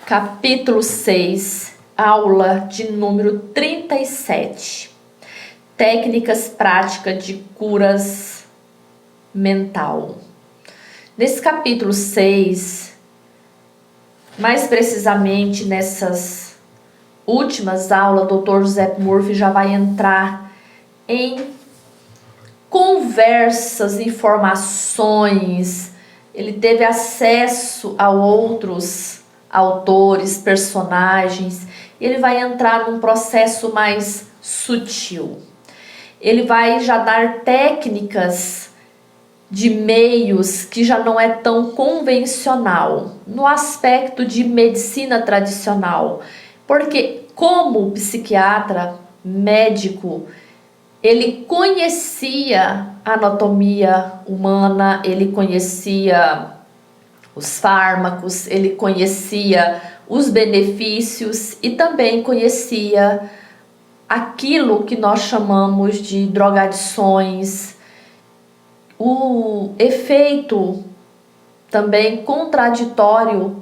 capítulo 6, aula de número 37. Técnicas práticas de curas mental. Nesse capítulo 6, mais precisamente nessas últimas aulas, o Dr. José Murphy já vai entrar em conversas, informações. Ele teve acesso a outros autores, personagens, e ele vai entrar num processo mais sutil. Ele vai já dar técnicas de meios que já não é tão convencional, no aspecto de medicina tradicional, porque como psiquiatra, médico, ele conhecia a anatomia humana, ele conhecia os fármacos, ele conhecia os benefícios e também conhecia aquilo que nós chamamos de drogadições, o efeito também contraditório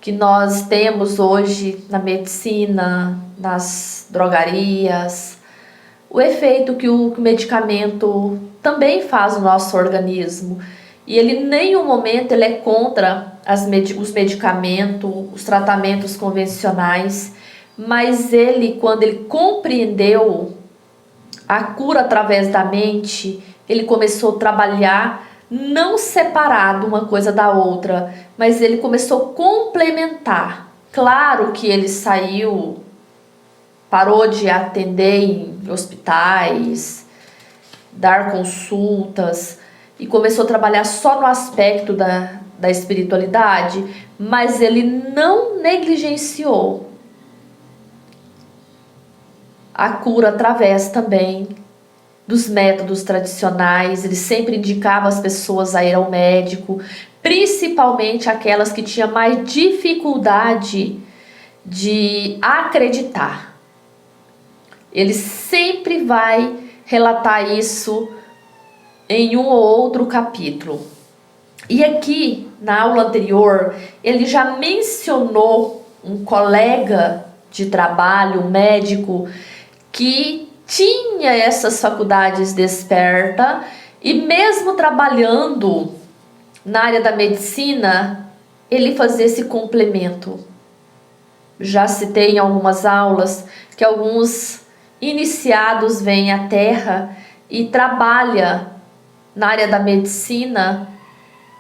que nós temos hoje na medicina, nas drogarias, o efeito que o medicamento também faz no nosso organismo. E ele em nenhum momento ele é contra os medicamentos, os tratamentos convencionais, mas ele, quando ele compreendeu a cura através da mente, ele começou a trabalhar não separado uma coisa da outra, mas ele começou a complementar. Claro que ele parou de atender em hospitais, dar consultas e começou a trabalhar só no aspecto da espiritualidade, mas ele não negligenciou a cura através também dos métodos tradicionais. Ele sempre indicava as pessoas a ir ao médico, principalmente aquelas que tinham mais dificuldade de acreditar. Ele sempre vai relatar isso em um ou outro capítulo. E aqui, na aula anterior, ele já mencionou um colega de trabalho, um médico, que tinha essas faculdades despertas e mesmo trabalhando na área da medicina, ele fazia esse complemento. Já citei em algumas aulas que alguns iniciados vêm à Terra e trabalham na área da medicina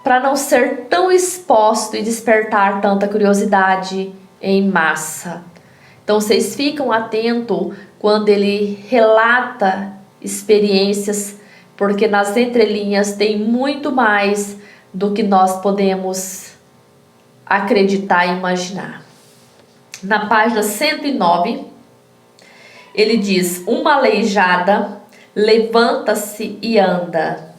para não ser tão exposto e despertar tanta curiosidade em massa. Então vocês ficam atentos quando ele relata experiências, porque nas entrelinhas tem muito mais do que nós podemos acreditar e imaginar. Na página 109, ele diz: uma aleijada levanta-se e anda.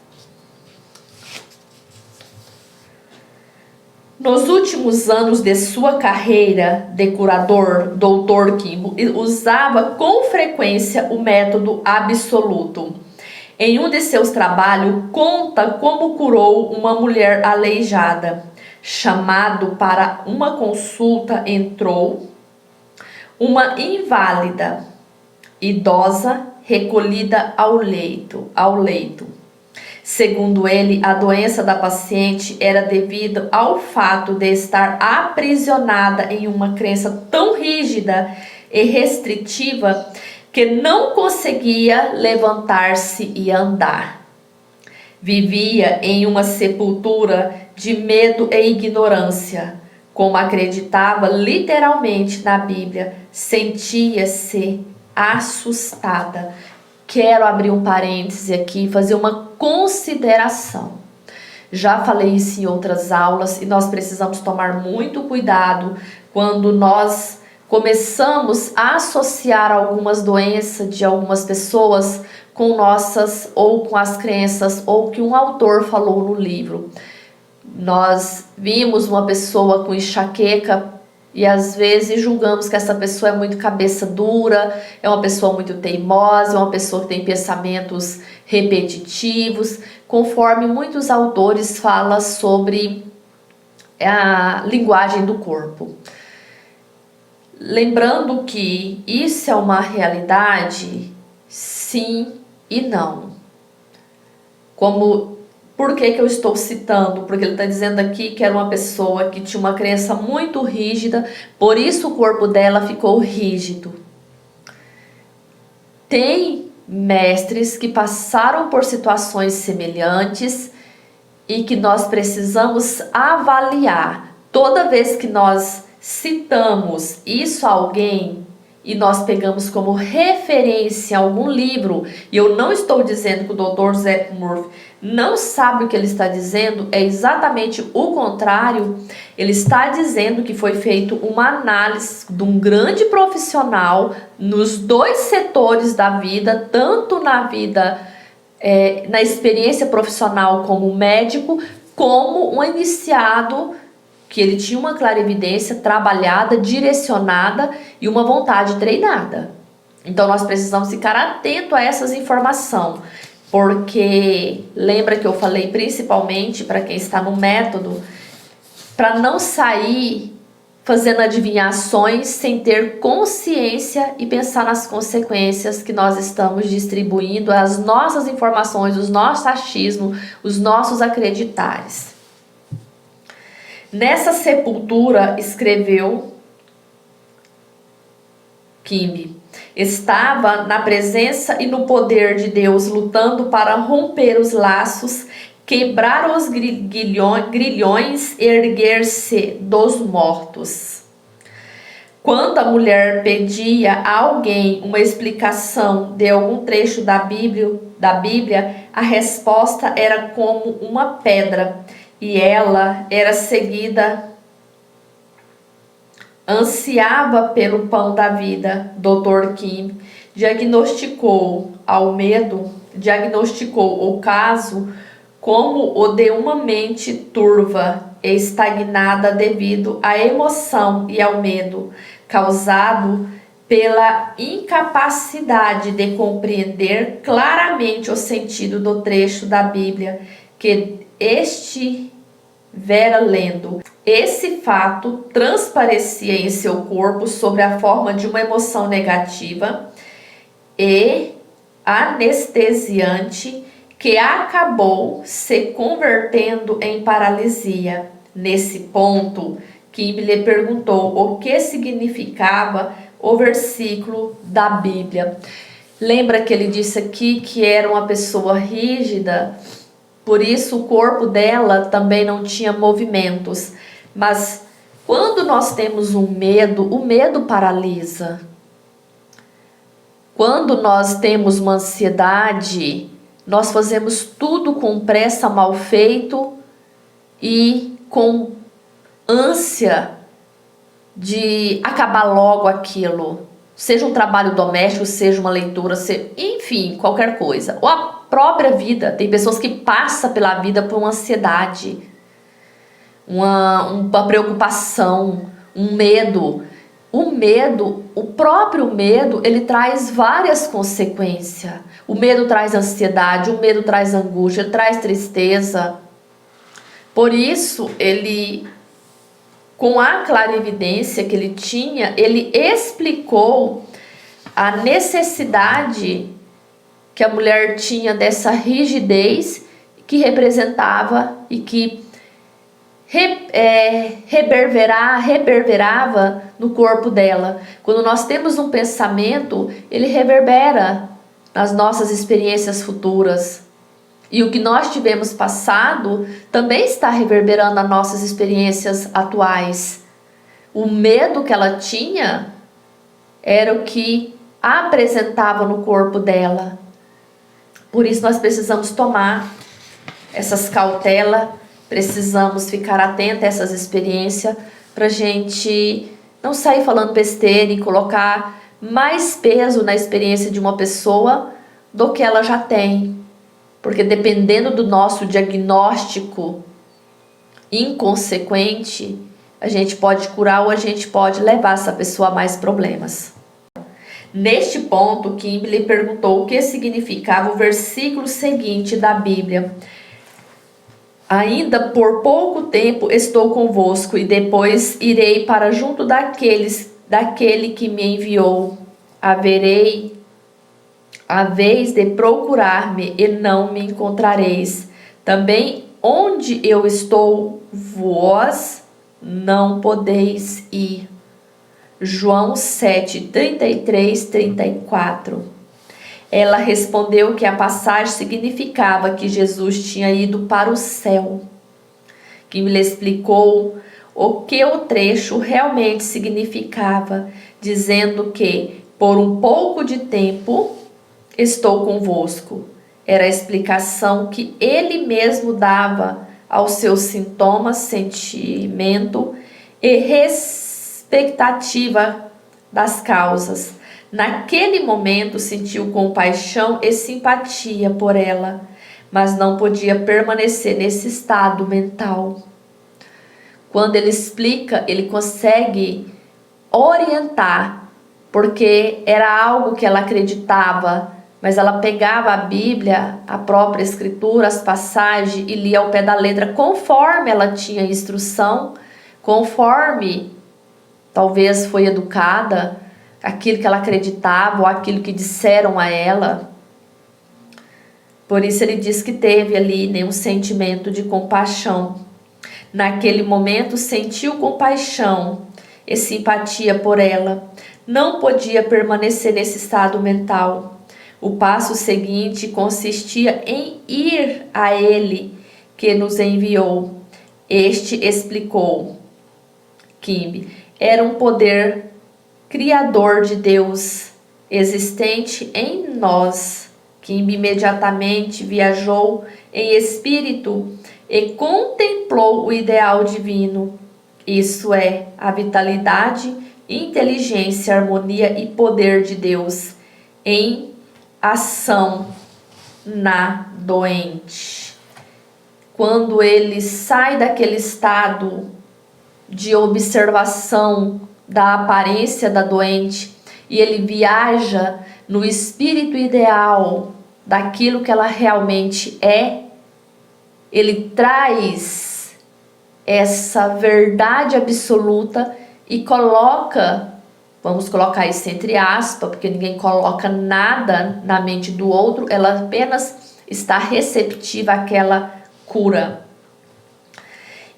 Nos últimos anos de sua carreira de curador, Dr. Kimbo usava com frequência o método absoluto. Em um de seus trabalhos, conta como curou uma mulher aleijada. Chamado para uma consulta, entrou uma inválida, idosa, recolhida ao leito. Segundo ele, a doença da paciente era devido ao fato de estar aprisionada em uma crença tão rígida e restritiva que não conseguia levantar-se e andar. Vivia em uma sepultura de medo e ignorância. Como acreditava literalmente na Bíblia, sentia-se assustada. Quero abrir um parêntese aqui e fazer uma consideração. Já falei isso em outras aulas e nós precisamos tomar muito cuidado quando nós começamos a associar algumas doenças de algumas pessoas com nossas ou com as crenças ou que um autor falou no livro. Nós vimos uma pessoa com enxaqueca e às vezes julgamos que essa pessoa é muito cabeça dura, é uma pessoa muito teimosa, é uma pessoa que tem pensamentos repetitivos, conforme muitos autores falam sobre a linguagem do corpo. lembrando que isso é uma realidade, sim e não. Por que eu estou citando? Porque ele está dizendo aqui que era uma pessoa que tinha uma crença muito rígida, por isso o corpo dela ficou rígido. Tem mestres que passaram por situações semelhantes e que nós precisamos avaliar. Toda vez que nós citamos isso a alguém e nós pegamos como referência algum livro, e eu não estou dizendo que o Dr. Zé Murphy não sabe o que ele está dizendo, é exatamente o contrário. Ele está dizendo que foi feito uma análise de um grande profissional nos dois setores da vida, tanto na vida, na experiência profissional como médico, como um iniciado, que ele tinha uma clarividência trabalhada, direcionada e uma vontade treinada. Então nós precisamos ficar atento a essas informações, porque lembra que eu falei principalmente para quem está no método, para não sair fazendo adivinhações sem ter consciência e pensar nas consequências que nós estamos distribuindo, as nossas informações, os nossos achismos, os nossos acreditares. Nessa sepultura, escreveu Kimbe, estava na presença e no poder de Deus, lutando para romper os laços, quebrar os grilhões, erguer-se dos mortos. Quando a mulher pedia a alguém uma explicação de algum trecho da Bíblia, a resposta era como uma pedra. E ela era seguida, ansiava pelo pão da vida. Dr. Kim diagnosticou o caso como o de uma mente turva e estagnada devido à emoção e ao medo causado pela incapacidade de compreender claramente o sentido do trecho da Bíblia que estivera lendo. Esse fato transparecia em seu corpo sob a forma de uma emoção negativa e anestesiante que acabou se convertendo em paralisia. Nesse ponto, Kim lhe perguntou o que significava o versículo da Bíblia. Lembra que ele disse aqui que era uma pessoa rígida? Por isso o corpo dela também não tinha movimentos. Mas quando nós temos um medo, o medo paralisa. Quando nós temos uma ansiedade, nós fazemos tudo com pressa, mal feito e com ânsia de acabar logo aquilo. Seja um trabalho doméstico, seja uma leitura, enfim, qualquer coisa. Ou a própria vida. Tem pessoas que passam pela vida por uma ansiedade, uma preocupação, um medo. O próprio medo, ele traz várias consequências. O medo traz ansiedade, o medo traz angústia, traz tristeza. Por isso, ele, com a clarividência que ele tinha, ele explicou a necessidade que a mulher tinha dessa rigidez que representava e que reverberava no corpo dela. Quando nós temos um pensamento, ele reverbera nas nossas experiências futuras. E o que nós tivemos passado também está reverberando nas nossas experiências atuais. O medo que ela tinha era o que apresentava no corpo dela. Por isso nós precisamos tomar essas cautelas, precisamos ficar atento a essas experiências para a gente não sair falando besteira e colocar mais peso na experiência de uma pessoa do que ela já tem. Porque dependendo do nosso diagnóstico inconsequente, a gente pode curar ou a gente pode levar essa pessoa a mais problemas. Neste ponto, Kimberly perguntou o que significava o versículo seguinte da Bíblia. Ainda por pouco tempo estou convosco e depois irei para junto daquele que me enviou. Haverei a vez de procurar-me e não me encontrareis. Também onde eu estou, vós não podeis ir. João 7, 33, 34. Ela respondeu que a passagem significava que Jesus tinha ido para o céu. Kim lhe explicou o que o trecho realmente significava, dizendo que por um pouco de tempo estou convosco. Era a explicação que ele mesmo dava aos seus sintomas, sentimento e expectativa das causas. Naquele momento sentiu compaixão e simpatia por ela, mas não podia permanecer nesse estado mental. Quando ele explica, ele consegue orientar, porque era algo que ela acreditava, mas ela pegava a Bíblia, a própria Escritura, as passagens e lia ao pé da letra conforme ela tinha instrução, conforme talvez foi educada, aquilo que ela acreditava ou aquilo que disseram a ela. Por isso ele diz que teve ali um sentimento de compaixão. Naquele momento sentiu compaixão e simpatia por ela. Não podia permanecer nesse estado mental. O passo seguinte consistia em ir a ele que nos enviou. Este explicou. Kim era um poder criador de Deus existente em nós. Kim imediatamente viajou em espírito e contemplou o ideal divino. Isso é a vitalidade, inteligência, harmonia e poder de Deus em ação na doente. Quando ele sai daquele estado de observação da aparência da doente e ele viaja no espírito ideal daquilo que ela realmente é, ele traz essa verdade absoluta e coloca, vamos colocar isso entre aspas, porque ninguém coloca nada na mente do outro, ela apenas está receptiva àquela cura.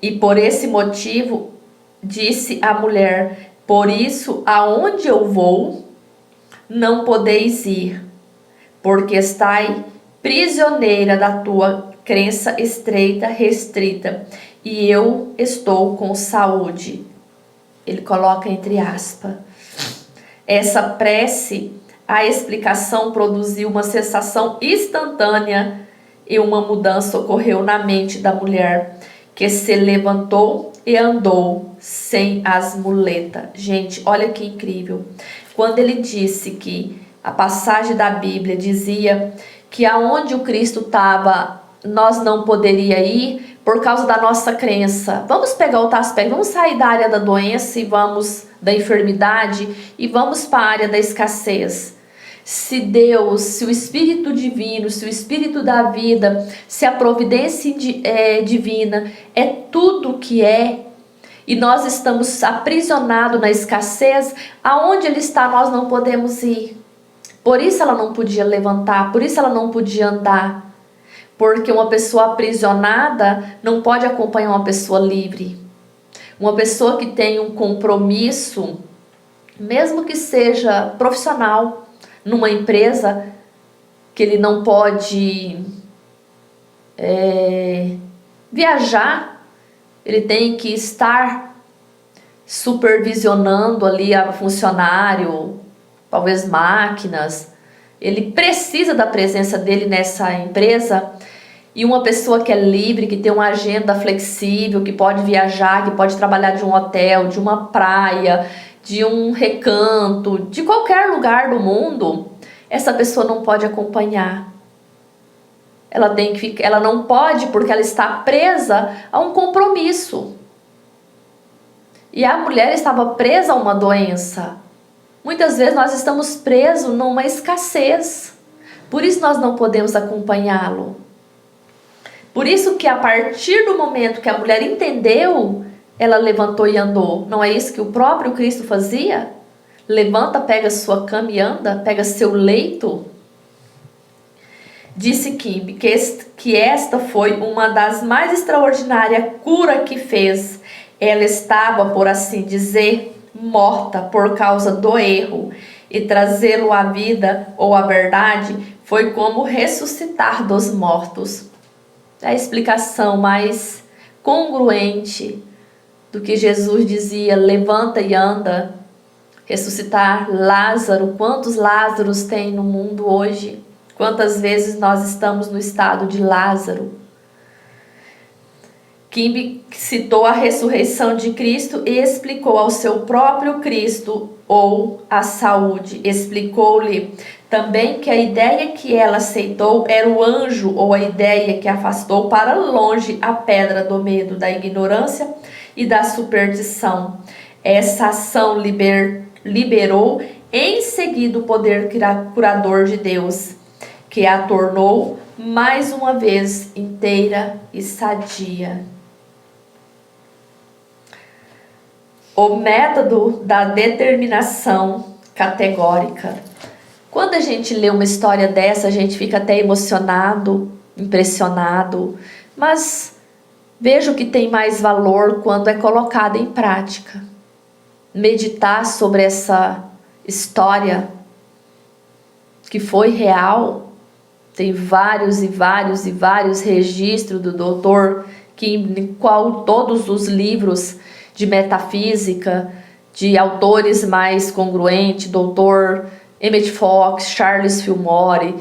E por esse motivo, disse a mulher: por isso, aonde eu vou, não podeis ir, porque estai prisioneira da tua crença estreita, restrita, e eu estou com saúde. Ele coloca entre aspas. Essa prece, a explicação produziu uma sensação instantânea e uma mudança ocorreu na mente da mulher, que se levantou e andou sem as muletas. Gente, olha que incrível. Quando ele disse que a passagem da Bíblia dizia que aonde o Cristo estava, nós não poderia ir por causa da nossa crença. Vamos pegar outro aspecto, vamos sair da área da doença e vamos da enfermidade e vamos para a área da escassez. Se Deus, se o Espírito Divino, se o Espírito da vida, se a providência divina é tudo que é, e nós estamos aprisionados na escassez, aonde Ele está nós não podemos ir. Por isso ela não podia levantar, por isso ela não podia andar. Porque uma pessoa aprisionada não pode acompanhar uma pessoa livre. Uma pessoa que tem um compromisso, mesmo que seja profissional, numa empresa, que ele não pode viajar, ele tem que estar supervisionando ali a funcionário, talvez máquinas. Ele precisa da presença dele nessa empresa. E uma pessoa que é livre, que tem uma agenda flexível, que pode viajar, que pode trabalhar de um hotel, de uma praia, de um recanto, de qualquer lugar do mundo, essa pessoa não pode acompanhar. Ela não pode porque ela está presa a um compromisso. E a mulher estava presa a uma doença. Muitas vezes nós estamos presos numa escassez. Por isso nós não podemos acompanhá-lo. Por isso que a partir do momento que a mulher entendeu, ela levantou e andou. Não é isso que o próprio Cristo fazia? levanta, pega sua cama e anda, pega seu leito. Disse Kimbe que esta foi uma das mais extraordinárias curas que fez. Ela estava, por assim dizer, morta por causa do erro, e trazê-lo à vida ou à verdade foi como ressuscitar dos mortos. É a explicação mais congruente do que Jesus dizia: levanta e anda. Ressuscitar Lázaro. Quantos Lázaros tem no mundo hoje? Quantas vezes nós estamos no estado de Lázaro? Kimbe citou a ressurreição de Cristo e explicou ao seu próprio Cristo ou a saúde. Explicou-lhe também que a ideia que ela aceitou era o anjo, ou a ideia que afastou para longe a pedra do medo, da ignorância e da superstição. Essa ação liberou em seguida o poder curador de Deus, que a tornou mais uma vez inteira e sadia. O método da determinação categórica. Quando a gente lê uma história dessa, a gente fica até emocionado, impressionado, mas vejo que tem mais valor quando é colocada em prática. Meditar sobre essa história que foi real, tem vários registros do doutor, em qual todos os livros de metafísica, de autores mais congruentes, doutor Emmett Fox, Charles Fillmore,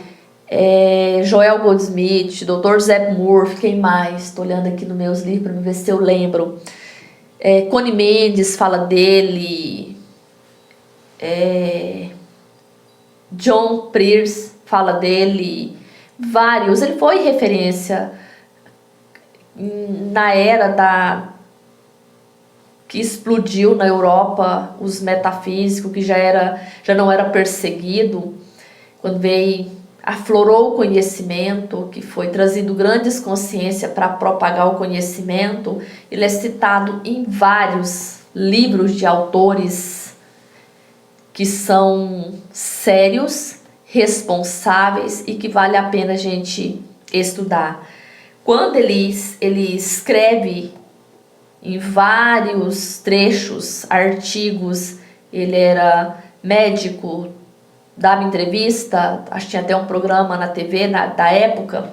Joel Goldsmith, doutor Zeb Murphy, quem mais? Estou olhando aqui nos meus livros para ver se eu lembro. Connie Mendes fala dele, John Pearce fala dele, vários. Ele foi referência na era que explodiu na Europa, os metafísicos, que já não era perseguido, quando aflorou o conhecimento, que foi trazido grandes consciências para propagar o conhecimento. Ele é citado em vários livros de autores que são sérios, responsáveis e que vale a pena a gente estudar. Quando ele escreve em vários trechos, artigos, ele era médico, dava entrevista, acho que tinha até um programa na TV da época.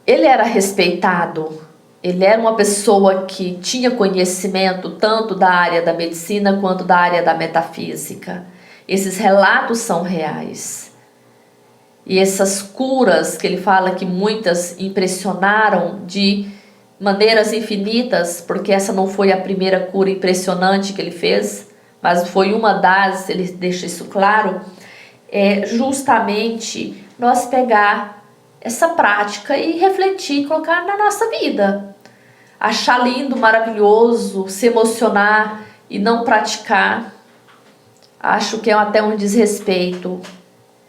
Ele era respeitado, ele era uma pessoa que tinha conhecimento tanto da área da medicina quanto da área da metafísica. Esses relatos são reais. E essas curas que ele fala que muitas impressionaram de maneiras infinitas, porque essa não foi a primeira cura impressionante que ele fez, mas foi uma das, ele deixa isso claro, é justamente nós pegar essa prática e refletir, colocar na nossa vida. Achar lindo, maravilhoso, se emocionar e não praticar, acho que é até um desrespeito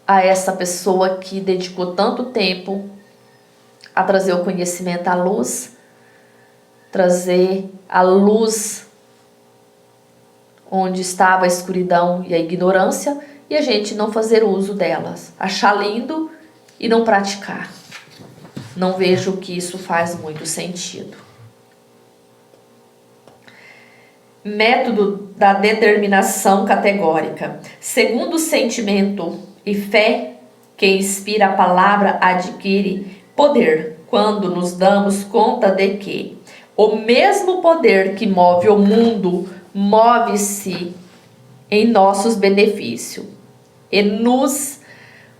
a essa pessoa que dedicou tanto tempo a trazer o conhecimento à luz, trazer a luz onde estava a escuridão e a ignorância, e a gente não fazer uso delas, achar lindo e não praticar. Não vejo que isso faz muito sentido. Método da determinação categórica. Segundo o sentimento e fé que inspira a palavra adquire poder quando nos damos conta de que o mesmo poder que move o mundo move-se em nossos benefícios e nos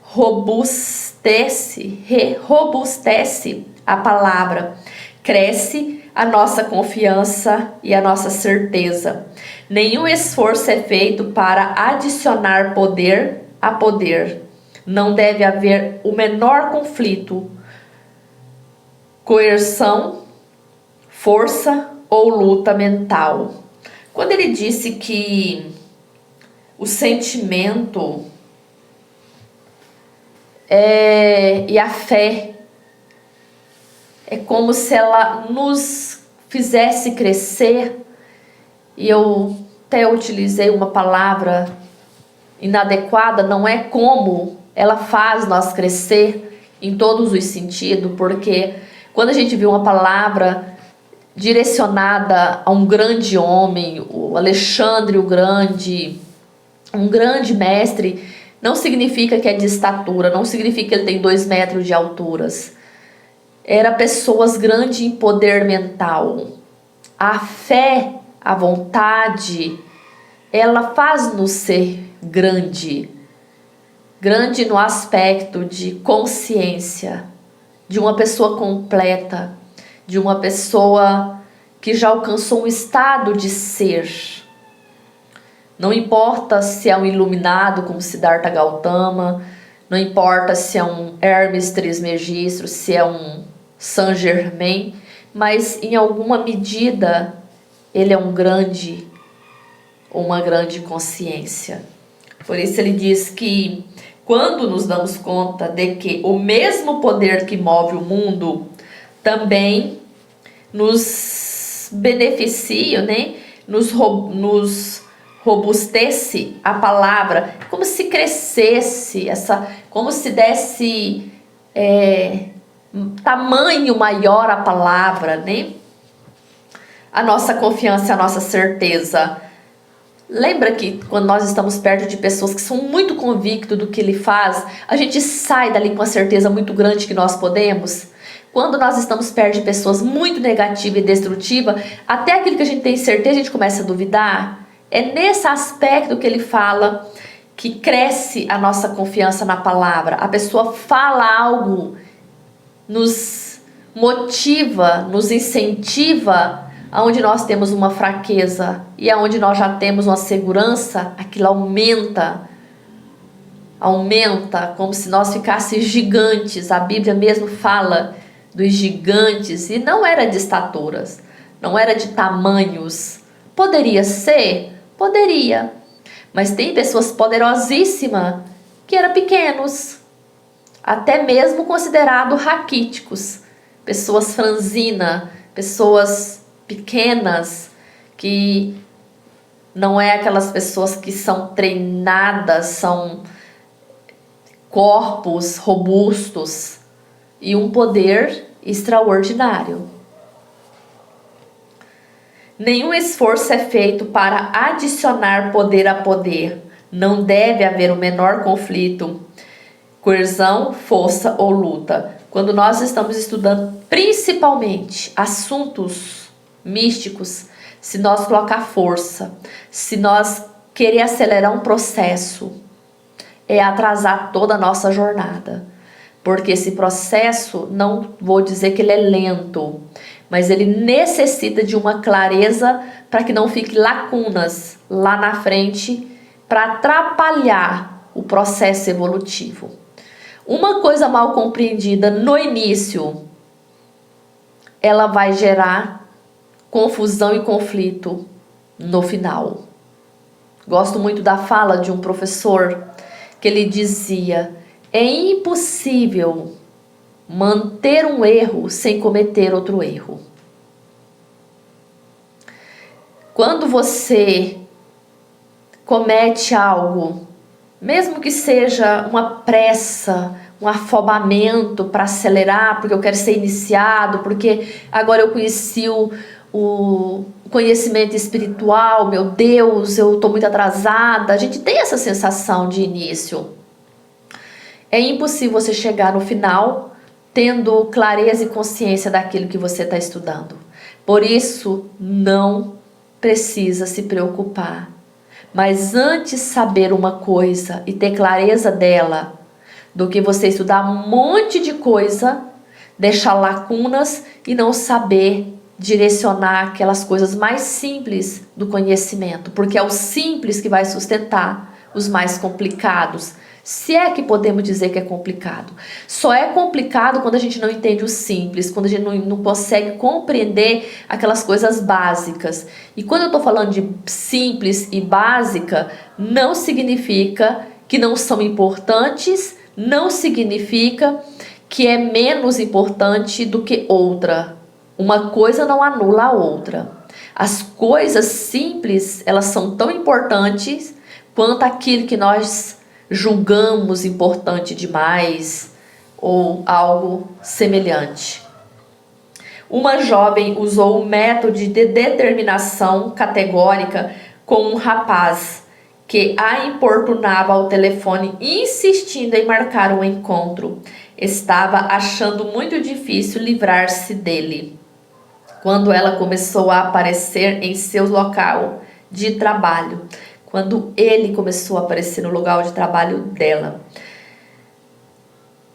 robustece a palavra, cresce a nossa confiança e a nossa certeza. Nenhum esforço é feito para adicionar poder a poder. Não deve haver o menor conflito, coerção, força ou luta mental. Quando ele disse que o sentimento e a fé é como se ela nos fizesse crescer, e eu até utilizei uma palavra inadequada, não é como ela faz nós crescer em todos os sentidos, porque quando a gente vê uma palavra direcionada a um grande homem, o Alexandre o Grande, um grande mestre, não significa que é de estatura, não significa que ele tem 2 metros de alturas. Era pessoas grandes em poder mental. A fé, a vontade, ela faz-nos ser grande. Grande no aspecto de consciência, de uma pessoa completa, de uma pessoa que já alcançou um estado de ser. Não importa se é um iluminado como Siddhartha Gautama, não importa se é um Hermes Trismegisto, se é um Saint Germain, mas em alguma medida ele é um grande, uma grande consciência. Por isso ele diz que quando nos damos conta de que o mesmo poder que move o mundo também nos beneficia, né? nos robustece a palavra, como se crescesse, como se desse tamanho maior a palavra, né? A nossa confiança, a nossa certeza. Lembra que quando nós estamos perto de pessoas que são muito convictas do que ele faz, a gente sai dali com uma certeza muito grande que nós podemos? Quando nós estamos perto de pessoas muito negativas e destrutivas, até aquilo que a gente tem certeza, a gente começa a duvidar. É nesse aspecto que ele fala que cresce a nossa confiança na palavra. A pessoa fala algo, nos motiva, nos incentiva, aonde nós temos uma fraqueza e aonde nós já temos uma segurança, aquilo aumenta, como se nós ficássemos gigantes. A Bíblia mesmo fala dos gigantes, e não era de estaturas, não era de tamanhos. Poderia ser? Poderia, mas tem pessoas poderosíssimas que eram pequenos, até mesmo considerados raquíticos, pessoas franzinas, pessoas pequenas, que não é aquelas pessoas que são treinadas, são corpos robustos e um poder extraordinário. Nenhum esforço é feito para adicionar poder a poder. Não deve haver o menor conflito, coerção, força ou luta. Quando nós estamos estudando principalmente assuntos místicos, se nós colocar força, se nós querer acelerar um processo, é atrasar toda a nossa jornada. Porque esse processo, não vou dizer que ele é lento, mas ele necessita de uma clareza para que não fique lacunas lá na frente para atrapalhar o processo evolutivo. Uma coisa mal compreendida no início, ela vai gerar confusão e conflito no final. Gosto muito da fala de um professor que ele dizia: é impossível manter um erro sem cometer outro erro. Quando você comete algo, mesmo que seja uma pressa, um afobamento para acelerar, porque eu quero ser iniciado, porque agora eu conheci o conhecimento espiritual, meu Deus, eu estou muito atrasada. A gente tem essa sensação de início. É impossível você chegar no final tendo clareza e consciência daquilo que você está estudando. Por isso, não precisa se preocupar. Mas antes saber uma coisa e ter clareza dela, do que você estudar um monte de coisa, deixar lacunas e não saber direcionar aquelas coisas mais simples do conhecimento, porque é o simples que vai sustentar os mais complicados. Se é que podemos dizer que é complicado. Só é complicado quando a gente não entende o simples, quando a gente não consegue compreender aquelas coisas básicas. E quando eu estou falando de simples e básica, não significa que não são importantes, não significa que é menos importante do que outra. Uma coisa não anula a outra. As coisas simples, elas são tão importantes quanto aquilo que nós julgamos importante demais ou algo semelhante. Uma jovem usou um método de determinação categórica com um rapaz que a importunava ao telefone, insistindo em marcar um encontro. Estava achando muito difícil livrar-se dele. Quando ela começou a aparecer em seu local de trabalho, quando ele começou a aparecer no local de trabalho dela,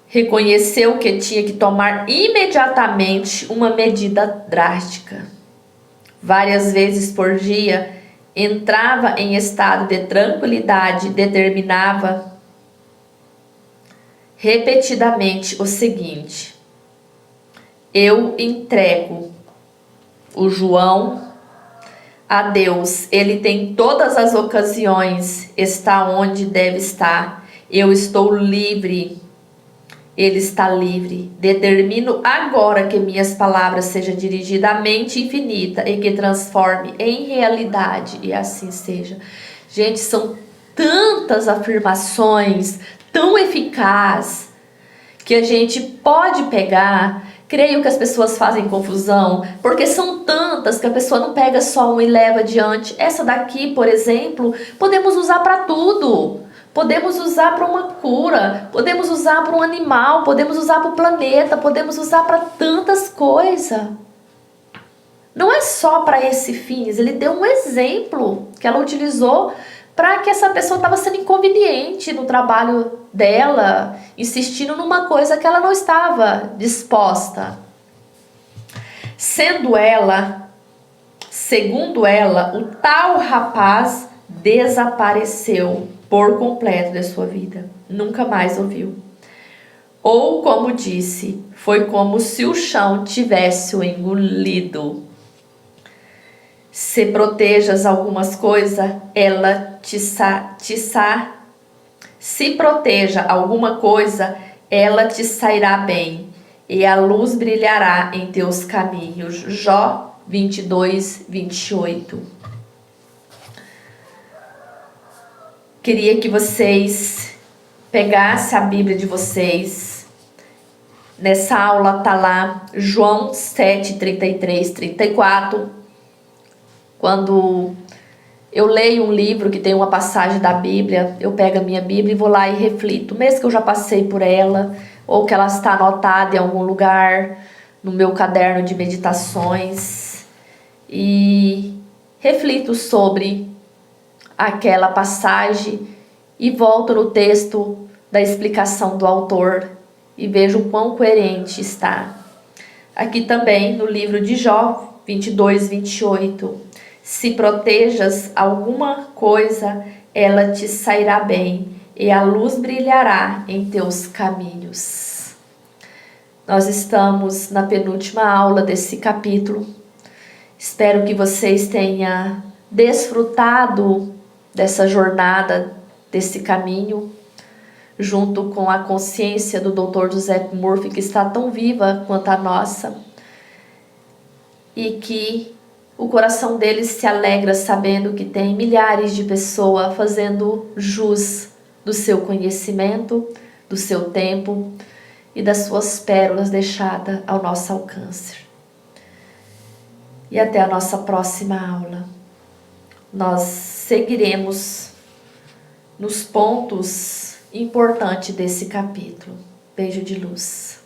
reconheceu que tinha que tomar imediatamente uma medida drástica. Várias vezes por dia, entrava em estado de tranquilidade, determinava repetidamente o seguinte: eu entrego o João a Deus, ele tem todas as ocasiões, está onde deve estar, eu estou livre, ele está livre. Determino agora que minhas palavras sejam dirigidas à mente infinita e que transforme em realidade, e assim seja. Gente, são tantas afirmações tão eficazes que a gente pode pegar. Creio que as pessoas fazem confusão, porque são tantas que a pessoa não pega só uma e leva adiante. Essa daqui, por exemplo, podemos usar para tudo. Podemos usar para uma cura, podemos usar para um animal, podemos usar para o planeta, podemos usar para tantas coisas. Não é só para esse fins, ele deu um exemplo que ela utilizou para que essa pessoa estava sendo inconveniente no trabalho dela, insistindo numa coisa que ela não estava disposta. Segundo ela, o tal rapaz desapareceu por completo da sua vida. Nunca mais ouviu. Ou, como disse, foi como se o chão tivesse o engolido. Se protejas algumas coisas, ela se proteja alguma coisa, ela te sairá bem, e a luz brilhará em teus caminhos. Jó 22, 28. Queria que vocês pegassem a Bíblia de vocês. Nessa aula tá lá João 7, 33, 34. Quando eu leio um livro que tem uma passagem da Bíblia, eu pego a minha Bíblia e vou lá e reflito. Mesmo que eu já passei por ela, ou que ela está anotada em algum lugar, no meu caderno de meditações. E reflito sobre aquela passagem e volto no texto da explicação do autor e vejo o quão coerente está. Aqui também no livro de Jó 22, 28. Se protejas alguma coisa, ela te sairá bem, e a luz brilhará em teus caminhos. Nós estamos na penúltima aula desse capítulo. Espero que vocês tenham desfrutado dessa jornada, desse caminho, junto com a consciência do Dr. Joseph Murphy, que está tão viva quanto a nossa, e que o coração dele se alegra sabendo que tem milhares de pessoas fazendo jus do seu conhecimento, do seu tempo e das suas pérolas deixadas ao nosso alcance. E até a nossa próxima aula. Nós seguiremos nos pontos importantes desse capítulo. Beijo de luz.